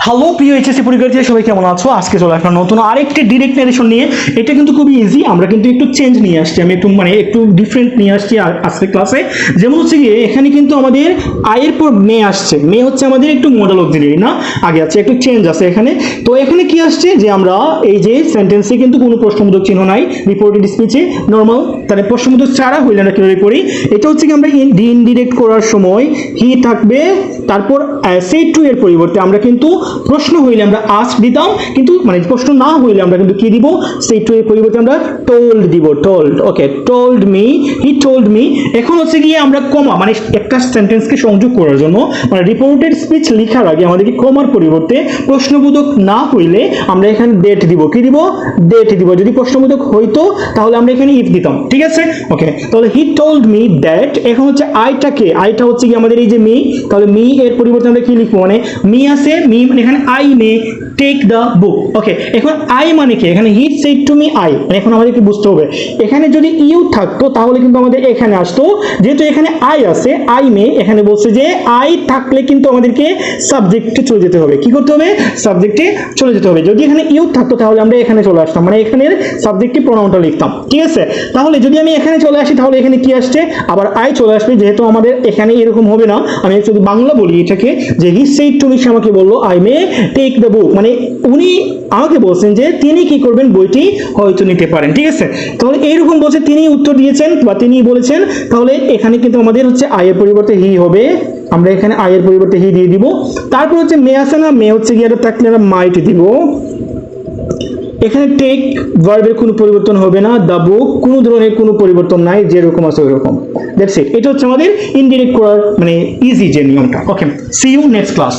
Hello প্রিয় HSC পরীক্ষার্থীরা, সবাই কেমন আছো? আজকে চলে আসলাম নতুন আরেকটি ডিরেক্ট নারেশন নিয়ে। এটা কিন্তু খুবই ইজি, আমরা কিন্তু একটু চেঞ্জ নিয়ে আসছি, আমি একটু ডিফারেন্ট নিয়ে আসছি আজকের ক্লাসে। যেমন হচ্ছে গিয়ে এখানে কিন্তু আমাদের আয়ের পর মে আসছে, মে হচ্ছে আমাদের একটু মডেল অক্সিলারি না, আগে আছে একটু চেঞ্জ আছে এখানে। তো এখানে কি আসছে যে আমরা এই যে সেন্টেন্সে কিন্তু কোনো প্রশ্নবোধক চিহ্ন নাই, রিপোর্টেড স্পিচে নর্মাল, তাহলে প্রশ্নবোধক ছাড়া হইলে আমরা কিভাবে করি? এটা হচ্ছে কি আমরা ইনডিরেক্ট করার সময় হি থাকবে, তারপর সেড টু এর পরিবর্তে আমরা কিন্তু প্রশ্ন হইলে আমরা আস্ক দিতাম, কিন্তু প্রশ্ন না হইলে আমরা কিন্তু কি দিব? সেড টু এর পরিবর্তে আমরা টোল্ড দিব, told. Okay, told me, he told me. এখন হচ্ছে গিয়ে আমরা কমা একটা সেন্টেন্সকে সংযোগ করার জন্য রিপোর্টেড স্পিচ লেখার আগে আমাদেরকে কমার পরিবর্তে প্রশ্নবোধক না হইলে আমরা এখানে ডেট দিব। কি দিব? ডেট দিব। যদি প্রশ্নবোধক হইতো তাহলে আমরা এখানে ইফ দিতাম, ঠিক আছে? ওকে, তাহলে হি টোল্ড মি দ্যাট। এখন হচ্ছে আইটা হচ্ছে কি আমাদের এই যে মি, তাহলে মি এর পরিবর্তে আমরা কি লিখবো? মি আছে, মি এখানে I may take the book. Okay, এখন আই মানে কি? এখানে he said to me I, এখন আমাদেরকে বুঝতে হবে এখানে যদি ইউ থাকতো তাহলে কিন্তু আমাদের এখানে আসতো, যেহেতু এখানে আই আছে, আই মে, এখানে বলছে যে আই থাকলে কিন্তু আমাদেরকে সাবজেক্টে চলে যেতে হবে। কি করতে হবে? সাবজেক্টে চলে যেতে হবে। যদি এখানে ইউ থাকতো তাহলে আমরা এখানে চলে আসতাম, এখানের সাবজেক্টিভ প্রোনাউনটা লিখতাম, ঠিক আছে? তাহলে যদি আমি এখানে চলে আসি তাহলে এখানে কি আসছে? আবার আই চলে আসবে। যেহেতু আমাদের এখানে এরকম হবে না, আমি যদি বাংলা বলি এটাকে, যে হি সেড টু মি, সে আমাকে বললো I may take the book, উনি আমাকে বলছেন যে তিনি কি করবেন? বইটি হয়তো নিতে পারেন, ঠিক আছে? তাহলে এইরকম বলছে, তিনি উত্তর দিয়েছেন বা তিনি বলেছেন, তাহলে এখানে কিন্তু আমাদের হচ্ছে আয়ের পরিবর্তে হি হবে, আমরা এখানে আয়ের পরিবর্তে হি দিয়ে দিব। তারপর হচ্ছে মে আছে না, মে হচ্ছে গিয়ে থাকলে আমরা মাইট দিব। এখানে টেক ভার্বের কোনো পরিবর্তন হবে না, দ্য বুক কোনো ধরনের কোনো পরিবর্তন নাই, যেরকম আছে ওইরকম। That's it. এটা হচ্ছে আমাদের ইনডিরেক্ট করার ইজি যে নিয়মটা। ওকে, সি ইউ নেক্সট ক্লাস।